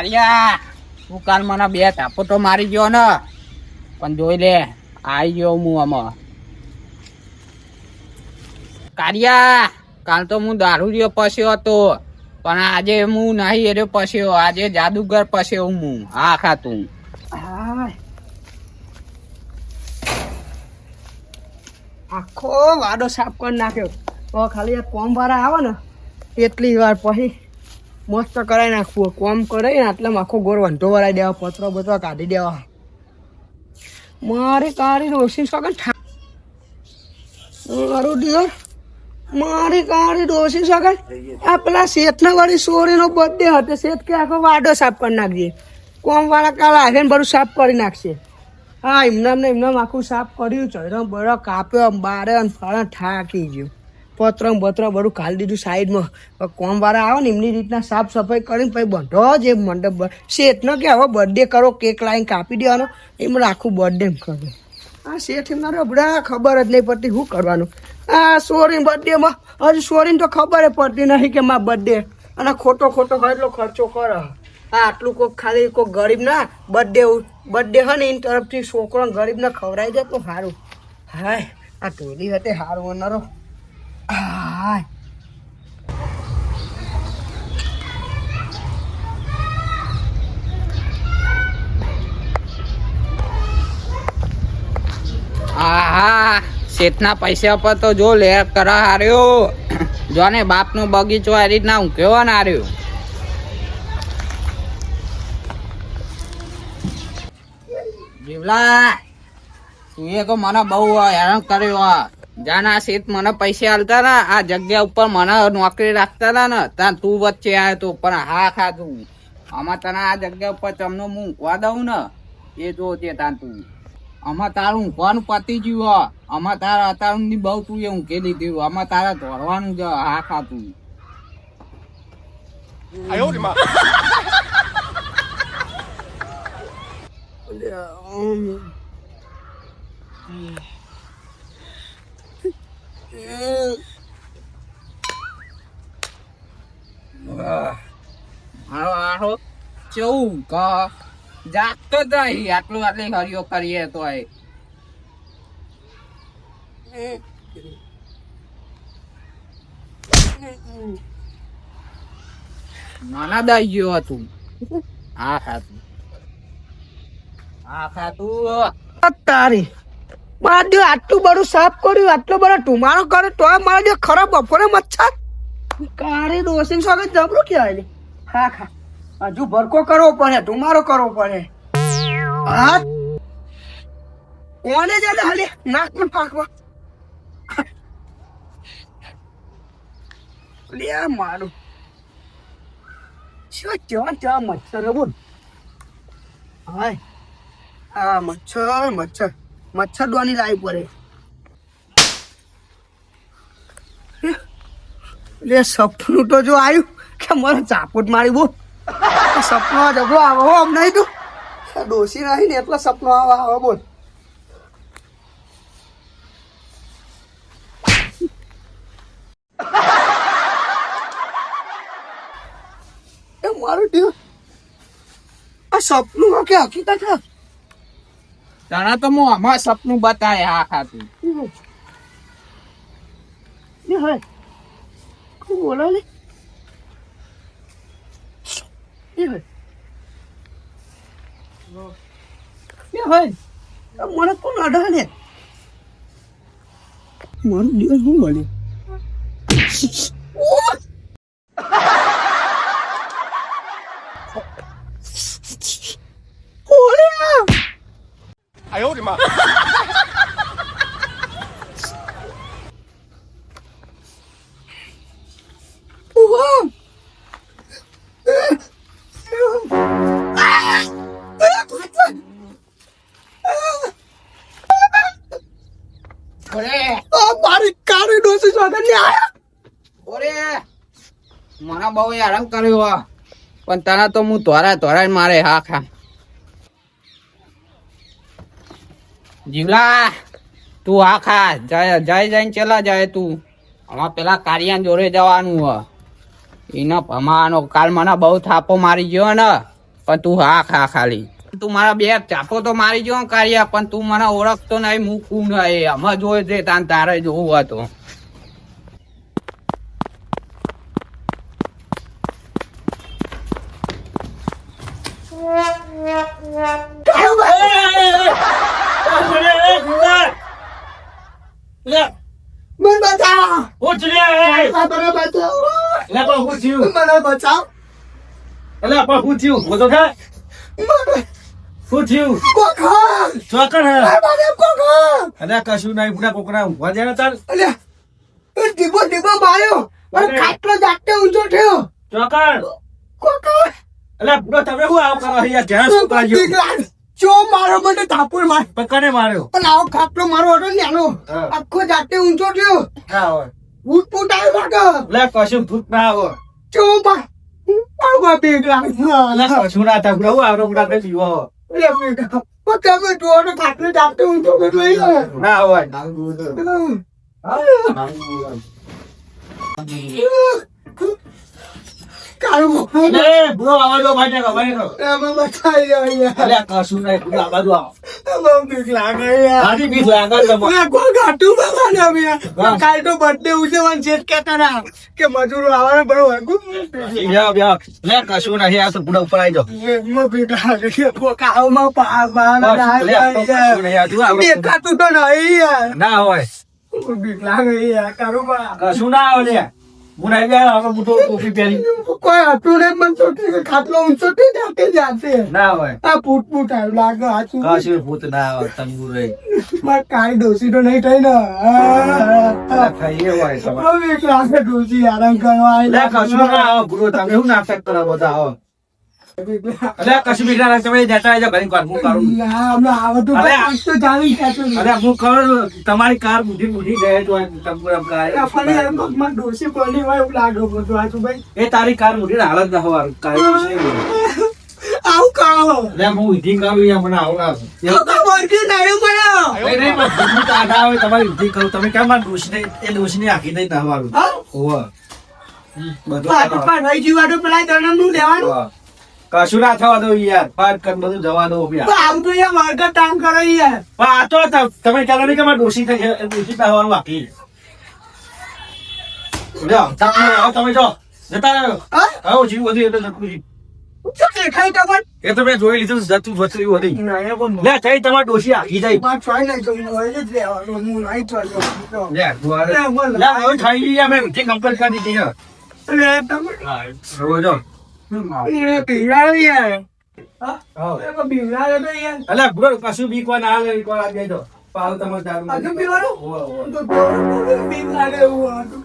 કારિયા તું કાલ મને 2 ધાપોટો મારી ગયો ને પણ જોઈ લે આવી ગયો હું આમાં કારિયા કાલ તો હું દારૂડિયો પસ્યો હતો પણ આજે હું નહીં એર્યો પસ્યો આજે જાદુગર પસ્યો હું હા ખાતું આખો વાડો સાફ કરી નાખ્યો તો ખાલી આ કોમ વાળા આવે ને એટલી વાર પછી મસ્ત કરાવી નાખવું કોમ કરાવીને આટલા આખો ગોળ વંધો વરાઈ દેવા પતરો બતરો કાઢી દેવા મારી કાળી ડોસી સગન મારું ડિયર મારી કાળી ડોસી સગન આ પેલા શેઠના વાળી સોરીનો બર્થડે હતો શેઠ કે આખો વાડો સાફ કરી નાખજે કોમ વાળા કાલે આવીને બધું સાફ કરી નાખશે હા એમને આખું સાફ કર્યું ચડ્યો બરો કાપ્યો બારે અને ફળા ઠાકી ગયું પત્ર બત્ર બધું ખાલી દીધું સાઈડમાં કોમ વાળા આવે ને એમની રીતના સાફ સફાઈ કરીને પછી બધો જ એ મંડપ શેઠનો કે હવે બર્થડે કરો કેક લાવીને કાપી દેવાનો એમને આખું બર્થડે કરે આ શેઠ એમના રબડા ખબર જ નહીં પડતી શું કરવાનું આ સોરી બર્થડેમાં હજુ સોરીને તો ખબર જ પડતી નહીં કે મારા બર્થડે અને ખોટો એટલો ખર્ચો કરે આ આટલું કોઈક ખાલી કોઈ ગરીબ ના બર્થડે હોય ને એની તરફથી છોકરો ગરીબને ખવડાવી દે તો સારું હાય આ ટોલી હતી સારું વનરો હાય આહા શેઠના પૈસા પર તો જો લે કરા હાર્યો જોને બાપનો બગીચો આ રીતના હું કેવો ને હાર્યો જીવલા તું એ તો મને બહુ હેરાન કર્યો જાના શેઠ મને પૈસા હાલતા ને આ જગ્યા ઉપર મને નોકરી રાખતા હતા ને ત્યાં તું વચ્ચે આવ્યો તો પણ હા ખાધું આમાં તને આ જગ્યા ઉપર તમને હું ઊંઘવા દઉં ને એ જો તે ત્યાં તું આમાં તારું ઊંઘવાનું પતી ગયું આમાં તારા અતારું ની બહુ તું એ ઊંઘી લીધું આમાં તારા ધોરવાનું જ હા ખાતું મારો ચૌ જાગતો જ નહીં આટલી હરિયો કરીએ તો નાના દઈ ગયો હતું હા ખાતું તારી મારા દે આટલું બધું સાફ કર્યું આટલો બધો ટુમારો કરે તો મારા દે ખરાબ બપોરે મચ્છર કાળી ડોસી સાથે જબરું કહેવાય હા હજુ ભરકો કરવો પડે ટુમારો કરવો પડે હા કોને જાય હાલે નાક પણ ફાંકવા લે મારું ચા મચ્છર બોલ હાય હા મચ્છર દોની લાવી પડે લે સપનું તો જો આવ્યું કે મારે ચાપુટ મારી બોલ સપનો જબરો આવો આમ નહીં તું ડોસી નહીં ને એટલો સપનો આવો બોલ એ મારું ડીવ આ સપનું કે હકીકત છે તને તો હું આમાં સપનું બતાય હા ખાતું હે બોલો ને મને કોણ અડા ને મારું દિવસ શું મળ્યું મારી કાળી ડોસી સાથે આયા ઓરે મને બહુ હેરાન કર્યો પણ તને તો હું ધોરા મારે હા ખા જીવલા તું હા ખા જઈને ચલા જાય તું આમાં પેલા કારિયા જોડે જવાનું એને ભમાવાનો કાલ મને બહુ થાપો મારી ગયો ને પણ તું હા ખા ખાલી. તું મારા બે ચાપો તો મારી જો કાર્યા, પણ તું મને ઓળખતો નહીં, હું કોણ નહીં આમાં જોઈ છે તારે જોવું હોય તો. મને બચાવો. ઉઠ લે મને બચાવો. એટલે પણ હું થયું મને બચાવો. એટલે પણ હું થયું બોલો કે મને શું થયું કોકર. ચોકડ હે મને કોકર. અરે કશું નહીં પૂરા કોકરા ઊંઘવા જાય તાર અલ્યા એ ડીબો માર્યો અને ખાટલો જાતે ઊંચો થયો. ચોકડ કોકર. એટલે પૂરો તમે શું આવ કરો યાર ઘેર શું કર્યું ચો મારો મને થાપડ માર. પકડે માર્યો પણ આવો ખાટલો મારો હતો ને નાનો હા. આખો જાતે ઊંચો થયો. ના હોય ફૂટ આવ્યો લાગે. એટલે કશું ભૂત ના આવો ચો માર આવા બેગલા. એટલે કશું ના થાય પૂરા આવરો પૂરા કઈ જીવો તમે જુઓ તો ખાટલો જાતે ઊંચો કર્યો. ના હોય કાળું એટલે બુરો આવાજો ભાઈ ગવાય એમાં બચાવી રહ્યા. એટલે કશું નહીં પૂરા આવાજો આવો એમાં બીક લાગે યાર. આજી બીક લાગે તમે ઓલા કોઈ ગાંઠું બાબાને અમે કાલ તો birthday ઉજવવાનું છે જ કહેતા હતા કે મજૂરો આવવાના બરોબર. લે કશું નહીં આ તો પૂરા ઉપર આવી જાઓ એમાં બીક લાગે છે. કોઈ આવમાં પાવાના દેખાતું તો નહીં યાર. ના હોય બીક લાગે યાર. કારું બા. કશું ના આવે લે હું નહીં ગયા હવે હું તો ટોપી પહેરી કોઈ હતું ને મને તો ઠીક ખાટલો ઊંચો થઈ જાતે જાતે. ના હોય આ ફૂટ આવ્યું લાગે હાચું. કશું ભૂત ના આવે તંબુ રે મારે કાંઈ ડોસી તો નહીં થઈ ને. ખાઈએ હોય તમારે બહુ બીક લાગે ડોસી આરામ કરવા લે કશું ના આવે પૂરો તમે શું નાટક કરો બધા આવો અલે કશું બીક ના લાગે તમે જતા રહેજો ઘરે કર હું કરું ના હમણાં આવે તો અરે. આજ તો જાવી ખેંચો. અરે હું કરું તમારી કાર બુઢી ગયે તો તંબુ આપણને એમ પગમાં ડોસી પડી હોય એવું લાગે બધું હાચું ભાઈ. એ તારી કાર બુઢી હાલત ના હોવા કાંઈ આવું કહો. અરે હું વિધિ કરું યા મને આવું લાગે વર્ગી નહીં બનાવો. નહીં ભૂત આડા આવે તમારી વિધિ કરું તમે કેમ મારા દોષને એ દોષની આખી નહીં નાવાનું હા? હોવા પાછું પણ રહી જીવાડું પેલા જન્મનું લેવાનું. કશું ના થવા દો યાર પાર કર બધું જવા દો યાર તો આમ તો અહીંયા વર્ગ કામ કરે યાર. પણ આ તો તમે કહેતા નહીં કે મારે દોષી થઈ દોષી થવાનું બાકી જાઓ તમે જો જતા રહ્યો હા? આવો જીવ વધુ એટલે જતું રહ્યું. શું દેખાય તમને? એ તો મેં જોઈ લીધું જતું વચરી વધી ના, એ પણ લે થઈ તમારે દોષી આખી જાય મારે ચોય નહીં જવું હોય જ લેવાનું. હું નહીં ચોય જવું. લે દુઆરે. લે, બોલ. લે હવે થઈ ગઈ યાર, મેં વિધિ કમ્પ્લીટ કરી દીધી છે લે, તમે રોજો એ પીવડાવો યાર. હા? હા. એ પણ પીવડાવો તો યાર. અલે બ્રો કશું બીકવા ના આવે બીકવા આ જાય તો પાવ તમારે ચાલુ હજુ પીવાનું? હોવે, હોવે. તો બીક લાગે એવું હતું.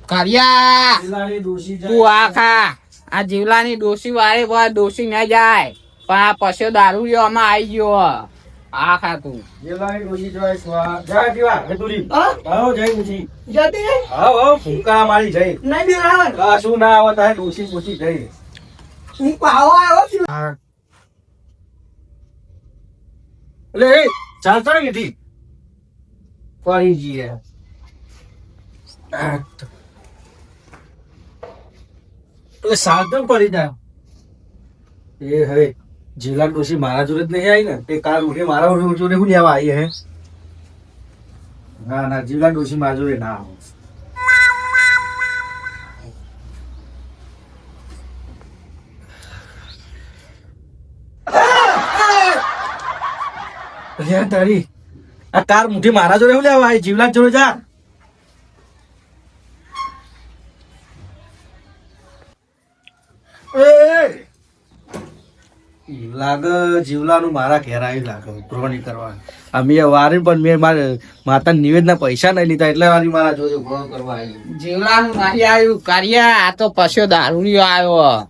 કાર્યા પેલાની દોષી જાય. તું આ ખા. આ જીવલાની ડોસી વાળી પર ડોસી ન જાય, પણ આ પછો દારૂ આમાં આવી ગયો. આ ખા તું. પેલાની દોષી જાય સ્વા. જય દીવા, હે તુરી. હા? આવો જય મુજી. જતી રહી? આવો આવો ફૂંકા મારી જય. નહીં પીવડાવે? કશું ના આવે તારે દોષી મોસી જય. હું પાવો આવ્યો છું. એટલે એ ચાલતો નથી પડી જઈએ એટલે સાધન પડી જાય એ હવે જીલા ડોસી મારા જોડે જ નહીં આવી ને તે કાર ઉઠે મારા જોડે શું લેવા આવી હે ના ના જીલા ડોસી મારા જોડે ના આવે અલ્યા તારી આ કાર મુઠી મારા જોડે શું લેવા આવી જીવલા જોડે જા લાગે જીવલાનું મારા ઘેર આવી લાગે ઉઘરણી કરવા અમે વારે પણ મેં મારે માતા નિવેદના પૈસા નહીં લીધા એટલે વારી મારા જોડે ઉઘરણો કરવા આવી જીવલાનું નહીં આવ્યું કાર્યા, આ તો પછો દારૂડિયો આવ્યો.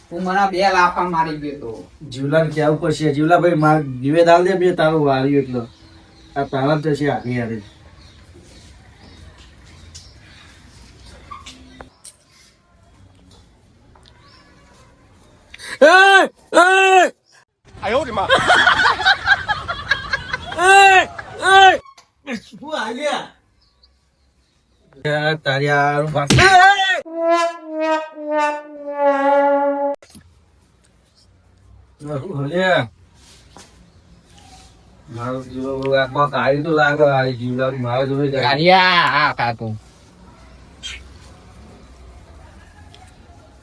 તું મને 2 લાફા મારી ગયો તો. જીવલાને કહેવું પડશે જીવલા ભાઈ મારે નિવેદ આલ દે બે તારું વાર્યું એટલે આ તારા તો છે આગી યારે તારી મારો જીવલો આખો કાળી તો લાગે આ જીવલાનું મારો જોડે જાય. કાઢ્યા હા કાતું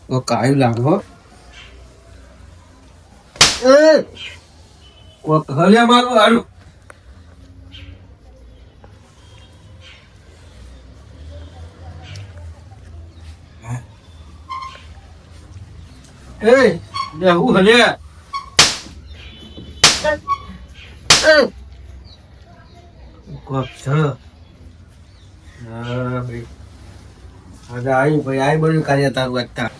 તો કાળી લાગે હો. એ કોક હલ્યા મારું હારું. એ લે હું હલ્યા. કોક છ. હા ભાઈ. આજે આવી ભાઈ આવી બધું કાર્ય તારું વાગતા.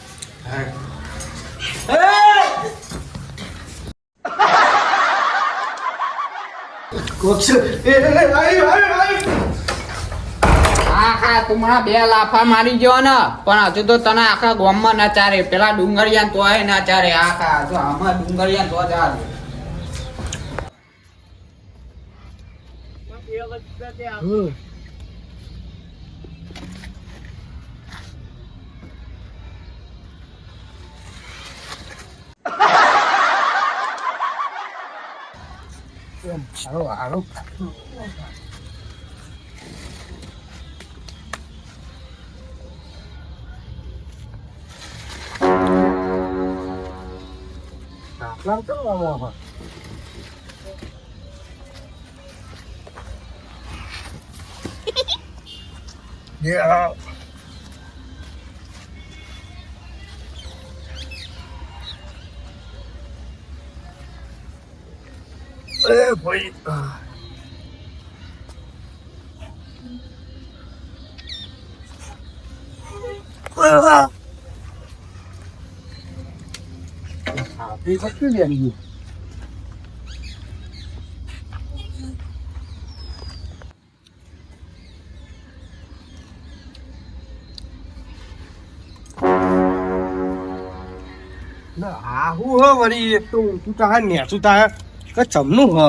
આખા તુમણા 2 લાફા મારી ગયો ને પણ હજુ તો તને આખા ગામમાં ના ચારે પેલા ડુંગરિયા તો ના ચારે આખા જો આમાં ડુંગરિયા તો ચાલે આહુ હ વળી એક તો ઊંચું તા નેચું તા કે ચમનું હ.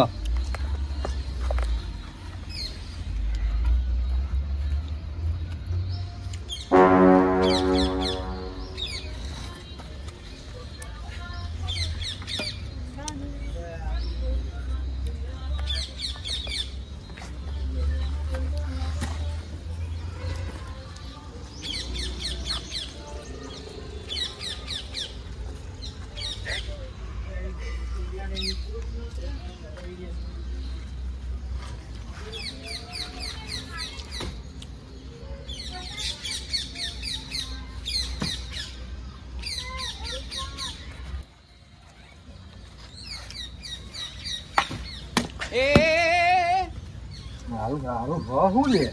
મારું મારું હ હું લે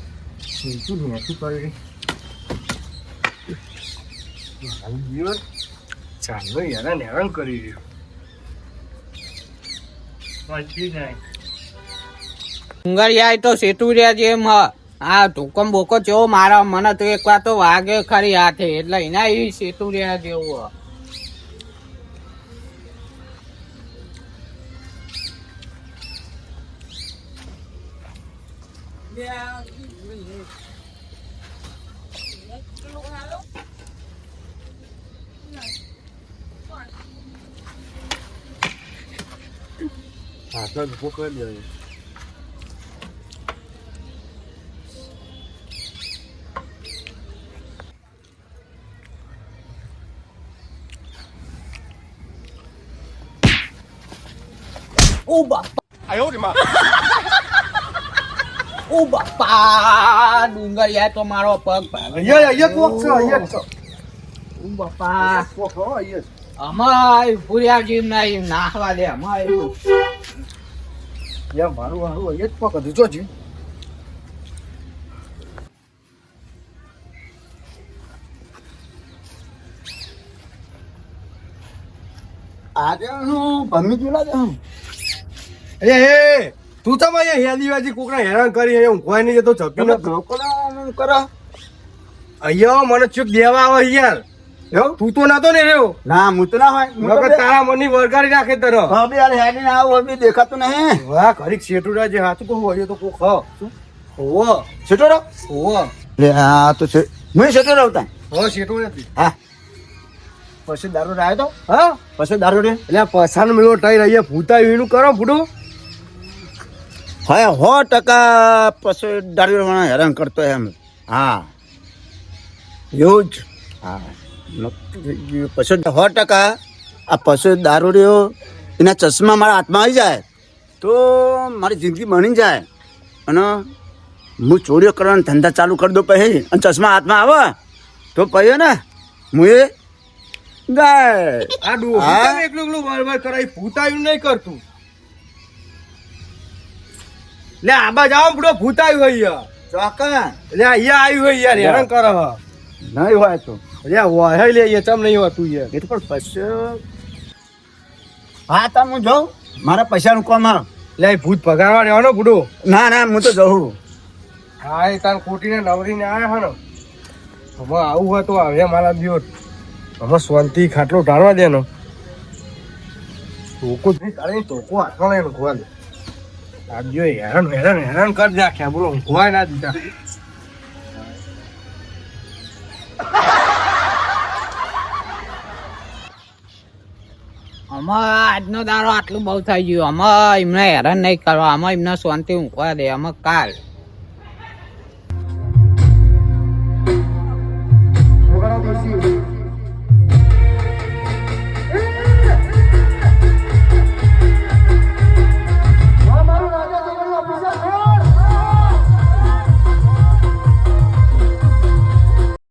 ઊંચું નેચું કરી મારું જીવન ચાલો હેરાન હેરાન કરી રહ્યું. ડુંગરિયા તો સેતુરિયા જેમ હ આ ધોકમ બોકો જેવો મારા મને તો એક વાર તો વાગે ખરી હાથે એટલે એના એ સેતુરિયા જેવું હ હા તો પકડી લે. ઓ બાપા ઓ બાપા ડુંગરિયા તો મારો પગ ભાગે અહીંયા કોક છે અહીંયા છે. ઓ બાપા કોક હો અહીંયા. અમાય પૂર્યા જીમ નહીં નાખવા દે અમાય યા મારું હારું અહીંયા જ પકડ્યું જોજી. આજે હું ભમી ગયેલા છે હું. એ તું તો અહીંયા હેલીવાજી કોકને હેરાન કરી અહીંયા ઊંઘવાય નહીં જતો ઝપી તમે ન ઢોકળા કરો અહીંયા મને ચૂક દેવા આવે યાર. એવું? તું તો નતો ને રહ્યો ના હું તો ના હોય હું તો મગર તારા મનની વળગાડી નાખે તને. ભાભી યાર હેડી ના આવું બી દેખાતું નહીં. વાહ ઘડીક શેઠુડા જે હાથું કહું હોય તો કોક હ હોવો છેટો રહો. હોવો લે આ તો છે હું છેટો રહું તા. હો શેઠું નથી હા પછી દારૂ રાયો તો હા પછી દારૂ રે એટલે પસાનો મેળો ટાઈ રહીએ ભૂતા એનું કરો ફૂટો હા 100% પછી દારૂ વાળા હેરાન કરતો એમ હા એવું જ હા નક્કી થઈ ગયું. પછી 100% આ પછી દારૂ રહ્યો એના ચશ્મા મારા હાથમાં આવી જાય તો મારી જિંદગી બની જાય અને હું ચોરીઓ કરવાના ધંધા ચાલુ કરી દઉં પછી અને ચશ્મા હાથમાં આવે તો પછી ને હું એ ગાય આ ડોહું હા? તમે એકલું એકલું વાર કરાય ભૂતાયું નહીં કરતું લે આબા જાવ બુડો ભૂતાયું હોય યાર ચોક્કસ એટલે અહીંયા આવ્યું હોય યાર હેરાન કરે હા નહીં હોય તો એટલે વાહે લે યાર ચમ નહીં હોતું યાર એ તો પણ પછી હા તમે હું જાઉં મારા પૈસાનું કોમ આવે. લે ભૂત ભગાડવા રહેવાનો બુડો ના ના હું તો જઉં હા એ તાર કોટીને નવરીને આવ્યા હે ને હવે આવું હોય તો આવે મારા દિયોર હવે શાંતિ ખાટલો ઢાળવા દે ને ટોકો જ નહીં તારે ટોકો હાથમાં લઈને ઊંઘવા દે આપજો હેરાન હેરાન હેરાન કરી નાખ્યા બોલો ઊંઘવાય ના દીધા આમાં આજનો દાડો આટલું બહુ થઈ ગયું આમાં એમને હેરાન નહીં કરવા આમાં એમને શાંતિ ઊંઘવા દે આમાં કાલ